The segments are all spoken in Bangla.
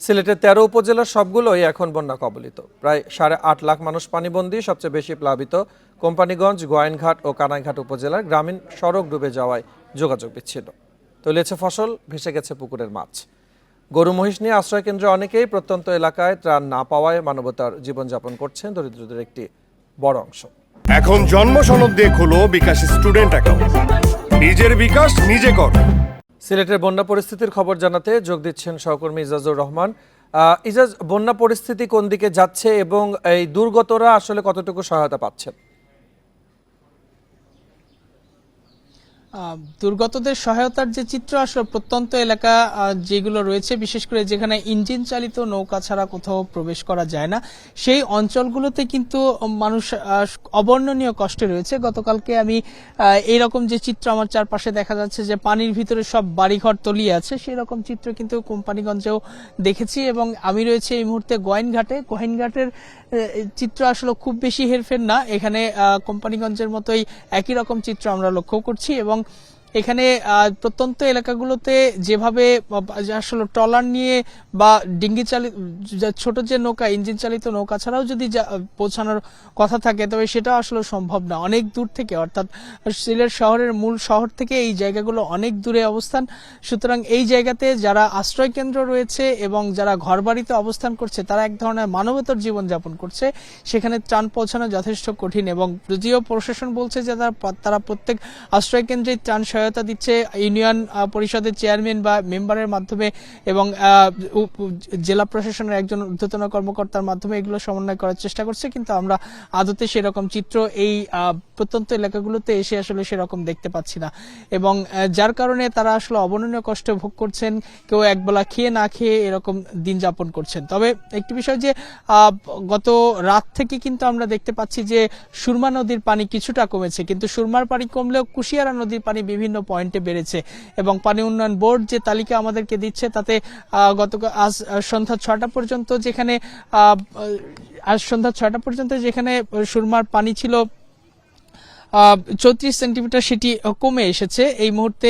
সিলেটের ১৩ উপজেলার সবগুলোই এখন বন্যা কবলিত। প্রায় ৮.৫ লাখ মানুষ পানিবন্দী। সবচেয়ে বেশি প্লাবিত কোম্পানীগঞ্জ, গোয়াইনঘাট ও কানাইঘাট উপজেলার গ্রামীণ সড়ক ডুবে যাওয়ায় যোগাযোগ বিচ্ছিন্ন। তলিয়েছে ফসল, ভেসে গেছে পুকুরের মাছ। গরু মহিষ নিয়ে আশ্রয়কেন্দ্রে অনেকেই প্রত্যন্ত এলাকায় ত্রাণ না পাওয়ায় মানবতার জীবনযাপন করছেন দরিদ্রদের একটি বড় অংশ। এখন জন্ম সনদ দিয়ে খোলো বিকাশ স্টুডেন্ট অ্যাকাউন্ট। নিজের বিকাশ নিজে কর। সিলেটের বন্যা পরিস্থিতির খবর জানাতে যোগ দিচ্ছেন সহকর্মী ইজাজুর রহমান। ইজাজ, বন্যা পরিস্থিতি কোন দিকে যাচ্ছে এবং এই দুর্গতরা আসলে কতটুকু সহায়তা পাচ্ছেন? দুর্গতদের সহায়তার যে চিত্র আসলে প্রত্যন্ত এলাকা যেগুলো রয়েছে, বিশেষ করে যেখানে ইঞ্জিন চালিত নৌকা ছাড়া কোথাও প্রবেশ করা যায় না, সেই অঞ্চলগুলোতে কিন্তু মানুষ অবর্ণনীয় কষ্টে রয়েছে। গতকালকে আমি এইরকম যে চিত্র আমার চারপাশে দেখা যাচ্ছে যে পানির ভিতরে সব বাড়িঘর তলিয়ে আছে, সেই রকম চিত্র কিন্তু কোম্পানীগঞ্জেও দেখেছি। এবং আমি রয়েছে এই মুহূর্তে গোয়াইনঘাটের চিত্র আসলে খুব বেশি হেরফের না, এখানে কোম্পানীগঞ্জের মতোই একই রকম চিত্র আমরা লক্ষ্য করছি। এবং এখানে প্রত্যন্ত এলাকাগুলোতে যেভাবে আসলে ট্রলার নিয়ে বা ডিঙ্গি চালিত ছোট যে নৌকা, ইঞ্জিন চালিত নৌকা ছাড়াও যদি পৌঁছানোর কথা থাকে, তবে সেটা আসলে সম্ভব না। অনেক দূর থেকে, অর্থাৎ সিলেট শহরের মূল শহর থেকে এই জায়গাগুলো অনেক দূরে অবস্থান। সুতরাং এই জায়গাতে যারা আশ্রয় কেন্দ্র রয়েছে এবং যারা ঘরবাড়িতে অবস্থান করছে, তারা এক ধরনের মানবতার জীবনযাপন করছে। সেখানে ত্রাণ পৌঁছানো যথেষ্ট কঠিন। এবং যদিও প্রশাসন বলছে যে তারা প্রত্যেক আশ্রয় কেন্দ্রে ত্রাণ সহায়তা দিচ্ছে ইউনিয়ন পরিষদের চেয়ারম্যান বা মেম্বারের মাধ্যমে এবং জেলা প্রশাসনের একজন ঊর্ধ্বতন কর্মকর্তার মাধ্যমে এগুলো সমন্বয় করার চেষ্টা করছে, কিন্তু আমরা আদতে সেরকম চিত্র এই প্রত্যন্ত এলাকাগুলোতে এসে আসলে সেরকম দেখতে পাচ্ছি না। এবং যার কারণে তারা আসলে অবর্ণনীয় কষ্ট ভোগ করছেন। কেউ একবেলা খেয়ে না খেয়ে এরকম দিন যাপন করছেন। তবে একটি বিষয় যে গত রাত থেকে কিন্তু আমরা দেখতে পাচ্ছি যে সুরমা নদীর পানি কিছুটা কমেছে, কিন্তু সুরমার পানি কমলেও কুশিয়ারা নদীর পানি বিভিন্ন পয়েন্টে বেড়েছে। এবং পানি উন্নয়ন বোর্ড যে তালিকা আমাদেরকে দিচ্ছে, তাতে গতকাল আজ সন্ধ্যা ৬টা পর্যন্ত যেখানে সুরমার পানি ছিল ৩৪ সেন্টিমিটার, সেটি কমে এসেছে। এই মুহূর্তে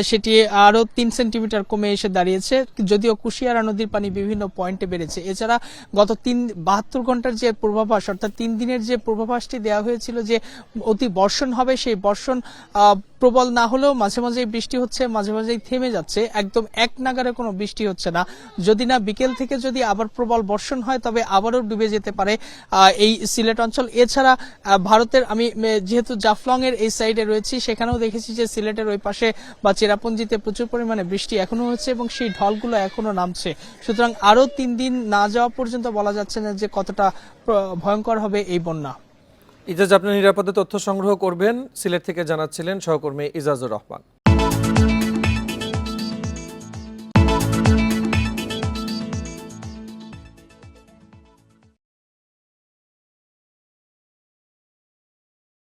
সেটি আরো ৩ সেন্টিমিটার কমে এসে দাঁড়িয়েছে, যদিও কুশিয়ারা নদীর পানি বিভিন্ন পয়েন্টে বেড়েছে। এছাড়া গত 72 ঘন্টার যে পূর্বাভাস, অর্থাৎ 3 দিনের যে পূর্বাভাসটি দেওয়া হয়েছিল যে অতি বর্ষণ হবে, সেই বর্ষণ প্রবল না হলেও মাঝে মাঝেই বৃষ্টি হচ্ছে, মাঝে মাঝেই থেমে যাচ্ছে। একদম এক নাগারে কোনো বৃষ্টি হচ্ছে না। যদি না বিকেল থেকে যদি আবার প্রবল বর্ষণ হয়, তবে আবারও ডুবে যেতে পারে এই সিলেট অঞ্চল। এছাড়া ভারতের, আমি যেহেতু জাফলং এর এই সাইডে রয়েছি, সেখানেও দেখেছি যে সিলেটের ওই পাশে বা চেরাপুঞ্জিতে প্রচুর পরিমাণে বৃষ্টি এখনো হচ্ছে এবং সেই ঢলগুলো এখনো নামছে। সুতরাং আরো 3 দিন না যাওয়া পর্যন্ত বলা যাচ্ছে না যে কতটা ভয়ঙ্কর হবে এই বন্যা। ইজাজ, আপনি নিরাপদে তথ্য সংগ্রহ করবেন। সিলেট থেকে জানাচ্ছিলেন সহকর্মী ইজাজুর রহমান।